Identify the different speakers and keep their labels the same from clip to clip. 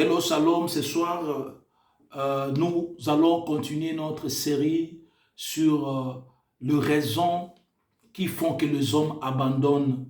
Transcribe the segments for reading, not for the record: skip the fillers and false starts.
Speaker 1: Hello, shalom. Ce soir, nous allons continuer notre série sur les raisons qui font que les hommes abandonnent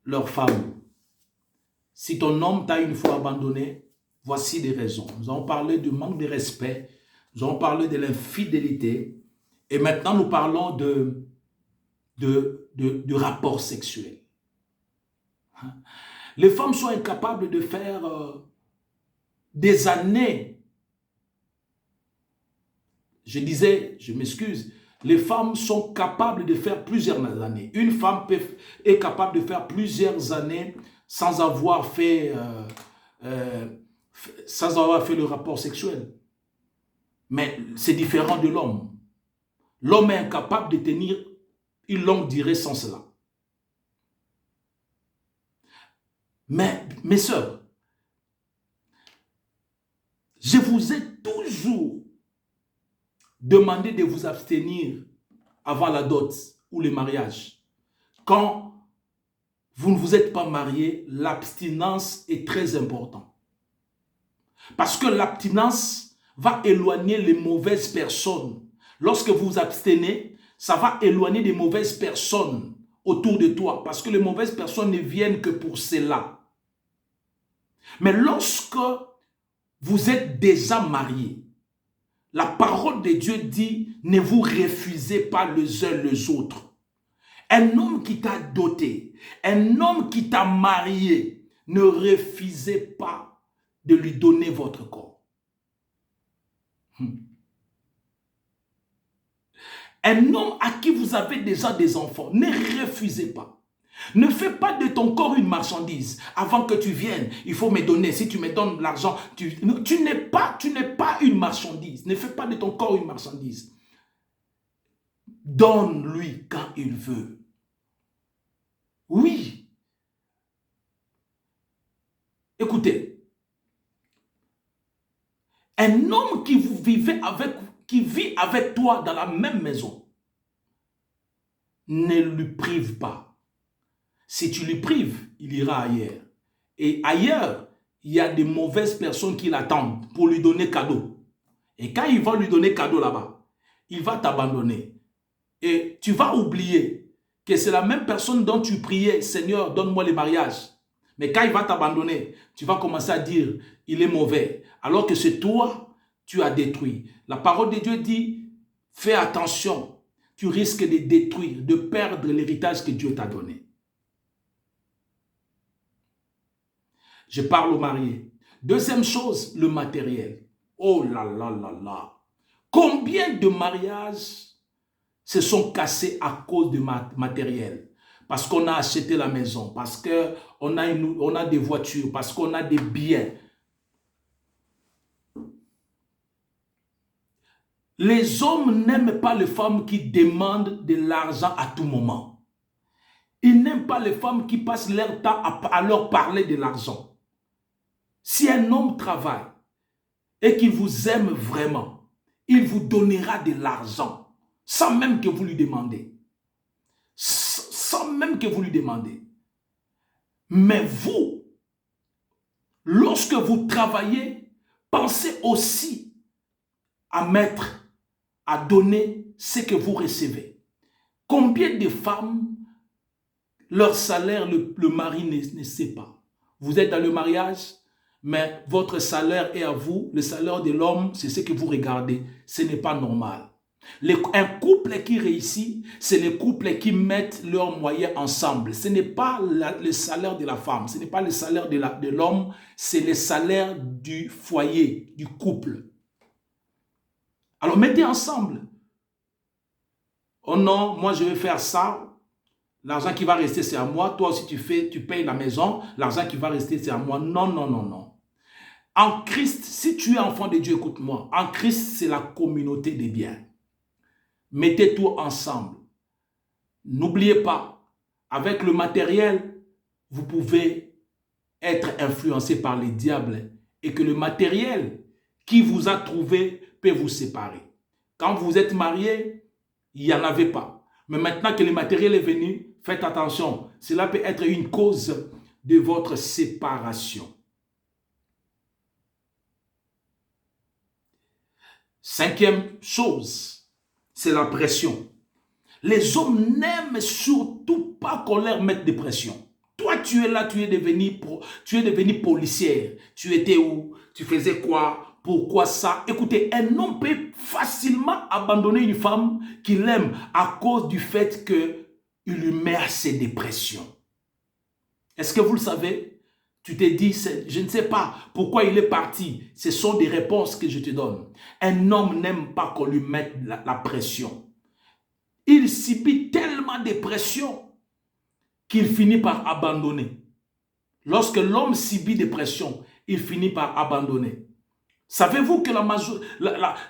Speaker 1: leurs femmes. Si ton homme t'a une fois abandonné, voici des raisons. Nous allons parler du manque de respect, nous allons parler de l'infidélité, et maintenant nous parlons de rapport sexuel. Les femmes sont incapables de faire des années. Je disais, je m'excuse, les femmes sont capables de faire plusieurs années. Une femme est capable de faire plusieurs années sans avoir fait le rapport sexuel. Mais c'est différent de l'homme. L'homme est incapable de tenir une longue durée sans cela. Mais, mes sœurs, je vous ai toujours demandé de vous abstenir avant la dot ou le mariage. Quand vous ne vous êtes pas marié, l'abstinence est très importante. Parce que l'abstinence va éloigner les mauvaises personnes. Lorsque vous vous abstenez, ça va éloigner des mauvaises personnes autour de toi. Parce que les mauvaises personnes ne viennent que pour cela. Mais lorsque vous êtes déjà marié, la parole de Dieu dit, ne vous refusez pas les uns les autres. Un homme qui t'a doté, un homme qui t'a marié, ne refusez pas de lui donner votre corps. Un homme à qui vous avez déjà des enfants, ne refusez pas. Ne fais pas de ton corps une marchandise. Avant que tu viennes, il faut me donner. Si tu me donnes l'argent, tu n'es pas une marchandise. Ne fais pas de ton corps une marchandise. Donne-lui quand il veut. Oui. Écoutez. Un homme qui vit avec toi dans la même maison, ne lui prive pas. Si tu lui prives, il ira ailleurs. Et ailleurs, il y a des mauvaises personnes qui l'attendent pour lui donner cadeau. Et quand il va lui donner cadeau là-bas, il va t'abandonner. Et tu vas oublier que c'est la même personne dont tu priais, Seigneur, donne-moi le mariage. Mais quand il va t'abandonner, tu vas commencer à dire, il est mauvais. Alors que c'est toi, tu as détruit. La parole de Dieu dit, fais attention. Tu risques de détruire, de perdre l'héritage que Dieu t'a donné. Je parle aux mariés. Deuxième chose, le matériel. Oh là là là là. Combien de mariages se sont cassés à cause du matériel? Parce qu'on a acheté la maison, parce qu'on a des voitures, parce qu'on a des biens. Les hommes n'aiment pas les femmes qui demandent de l'argent à tout moment. Ils n'aiment pas les femmes qui passent leur temps à leur parler de l'argent. Si un homme travaille et qu'il vous aime vraiment, il vous donnera de l'argent sans même que vous lui demandez. Sans même que vous lui demandez. Mais vous, lorsque vous travaillez, pensez aussi à donner ce que vous recevez. Combien de femmes, leur salaire, le mari ne sait pas. Vous êtes dans le mariage, mais votre salaire est à vous, le salaire de l'homme, c'est ce que vous regardez. Ce n'est pas normal. Un couple qui réussit, c'est les couples qui mettent leurs moyens ensemble. Ce n'est pas le salaire de la femme, ce n'est pas le salaire de l'homme, c'est le salaire du foyer, du couple. Alors mettez ensemble. Oh non, moi je vais faire ça. L'argent qui va rester, c'est à moi. Toi aussi, tu payes la maison. L'argent qui va rester, c'est à moi. Non, non, non, non. En Christ, si tu es enfant de Dieu, écoute-moi. En Christ, c'est la communauté des biens. Mettez tout ensemble. N'oubliez pas, avec le matériel, vous pouvez être influencé par les diables et que le matériel qui vous a trouvé peut vous séparer. Quand vous êtes marié, il n'y en avait pas. Mais maintenant que le matériel est venu, faites attention. Cela peut être une cause de votre séparation. Cinquième chose, c'est la pression. Les hommes n'aiment surtout pas qu'on leur mette des pressions. Toi, tu es là, tu es devenu policière. Tu étais où? Tu faisais quoi? Pourquoi ça? Écoutez, un homme peut facilement abandonner une femme qu'il aime à cause du fait qu'il lui met assez de pression. Est-ce que vous le savez? Tu te dis, je ne sais pas pourquoi il est parti. Ce sont des réponses que je te donne. Un homme n'aime pas qu'on lui mette la pression. Il subit tellement de pression qu'il finit par abandonner. Lorsque l'homme subit des pressions, il finit par abandonner. Savez-vous que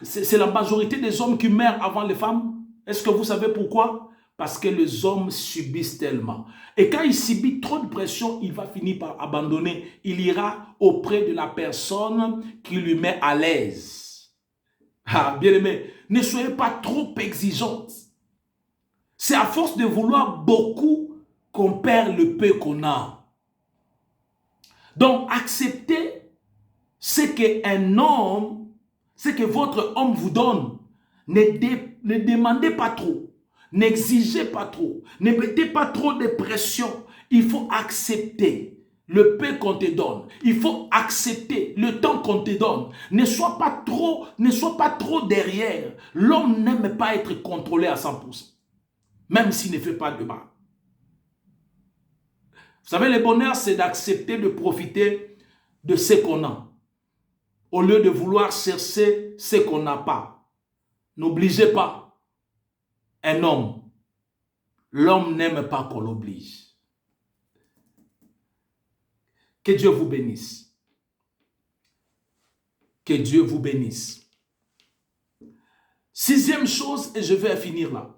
Speaker 1: c'est la majorité des hommes qui meurent avant les femmes? Est-ce que vous savez pourquoi? Parce que les hommes subissent tellement. Et quand il subit trop de pression, il va finir par abandonner. Il ira auprès de la personne qui lui met à l'aise. Ah, bien aimé, ne soyez pas trop exigeante. C'est à force de vouloir beaucoup qu'on perd le peu qu'on a. Donc, acceptez ce qu'un homme, ce que votre homme vous donne. Ne demandez pas trop. N'exigez pas trop. Ne mettez pas trop de pression. Il faut accepter le peu qu'on te donne. Il faut accepter le temps qu'on te donne. Ne sois pas trop derrière. L'homme n'aime pas être contrôlé à 100%. Même s'il ne fait pas de mal. Vous savez, le bonheur, c'est d'accepter de profiter de ce qu'on a, au lieu de vouloir chercher ce qu'on n'a pas. N'obligez pas un homme. L'homme n'aime pas qu'on l'oblige. Que Dieu vous bénisse. Que Dieu vous bénisse. Sixième chose, et je vais finir là.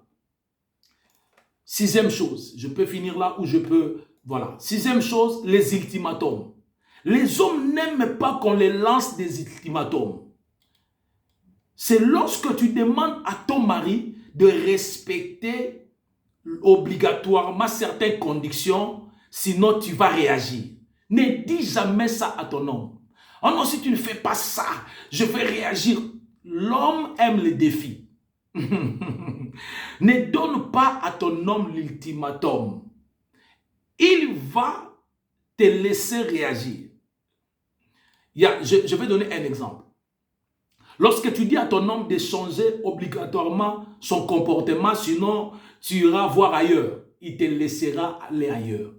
Speaker 1: Sixième chose, je peux finir là ou je peux... Voilà. Sixième chose, les ultimatums. Les hommes n'aiment pas qu'on les lance des ultimatums. C'est lorsque tu demandes à ton mari de respecter obligatoirement certaines conditions, sinon tu vas réagir. Ne dis jamais ça à ton homme. Oh non, si tu ne fais pas ça, je vais réagir. L'homme aime les défis. Ne donne pas à ton homme l'ultimatum. Il va te laisser réagir. Je vais donner un exemple. Lorsque tu dis à ton homme de changer obligatoirement son comportement, sinon tu iras voir ailleurs, il te laissera aller ailleurs.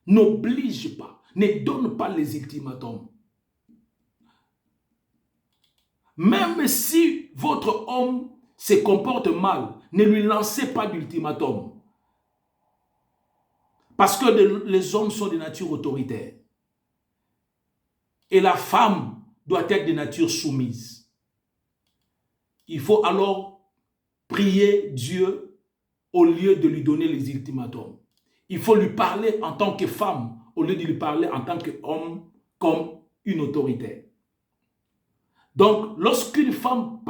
Speaker 1: N'oblige pas, ne donne pas les ultimatums. Même si votre homme se comporte mal, ne lui lancez pas d'ultimatum. Parce que les hommes sont de nature autoritaire. Et la femme doit être de nature soumise. Il faut alors prier Dieu au lieu de lui donner les ultimatums. Il faut lui parler en tant que femme au lieu de lui parler en tant qu'homme comme une autoritaire. Donc, lorsqu'une femme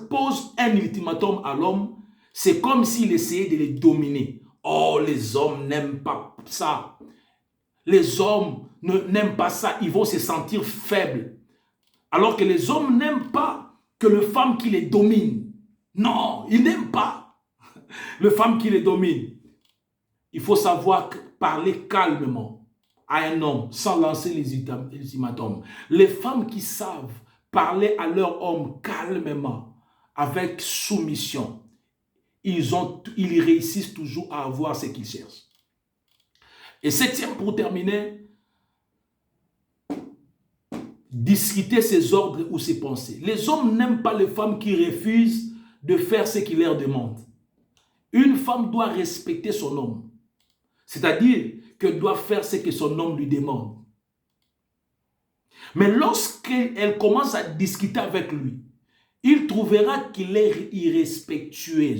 Speaker 1: pose un ultimatum à l'homme, c'est comme s'il essayait de les dominer. Oh, les hommes n'aiment pas ça. Les hommes n'aiment pas ça. Ils vont se sentir faibles. Alors que les hommes n'aiment pas que les femmes qui les dominent. Non, ils n'aiment pas les femmes qui les dominent. Il faut savoir parler calmement à un homme sans lancer les ultimatums. Les femmes qui savent parler à leur homme calmement, avec soumission, ils réussissent toujours à avoir ce qu'ils cherchent. Et septième, pour terminer, discuter ses ordres ou ses pensées. Les hommes n'aiment pas les femmes qui refusent de faire ce qu'il leur demande. Une femme doit respecter son homme. C'est-à-dire qu'elle doit faire ce que son homme lui demande. Mais lorsqu'elle commence à discuter avec lui, il trouvera qu'il est irrespectueux.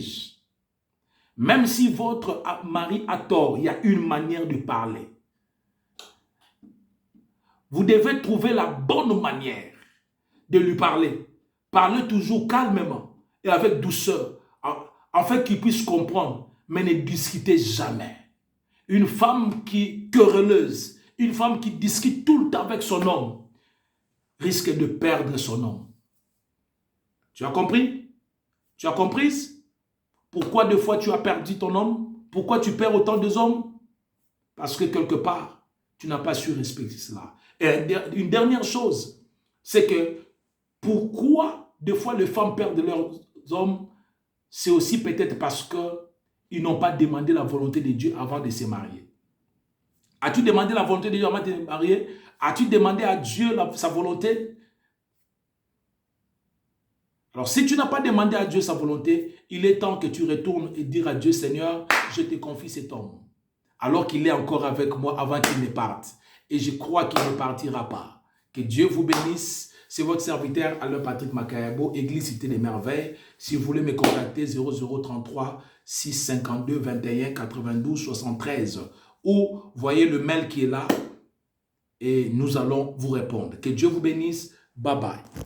Speaker 1: Même si votre mari a tort, il y a une manière de parler. Vous devez trouver la bonne manière de lui parler. Parlez toujours calmement et avec douceur, afin qu'il puisse comprendre, mais ne discutez jamais. Une femme querelleuse, une femme qui discute tout le temps avec son homme, risque de perdre son homme. Tu as compris? Tu as compris? Pourquoi des fois tu as perdu ton homme? Pourquoi tu perds autant de hommes? Parce que quelque part, tu n'as pas su respecter cela. Et une dernière chose, c'est que pourquoi des fois les femmes perdent leurs hommes, c'est aussi peut-être parce qu'ils n'ont pas demandé la volonté de Dieu avant de se marier. As-tu demandé la volonté de Dieu avant de te marier? As-tu demandé à Dieu sa volonté? Alors, si tu n'as pas demandé à Dieu sa volonté, il est temps que tu retournes et dire à Dieu, Seigneur, je te confie cet homme. Alors qu'il est encore avec moi avant qu'il ne parte. Et je crois qu'il ne partira pas. Que Dieu vous bénisse. C'est votre serviteur Alain Patrick Makayabo, Église Cité des Merveilles. Si vous voulez me contacter, 0033 652 21 92 73. Ou voyez le mail qui est là et nous allons vous répondre. Que Dieu vous bénisse. Bye bye.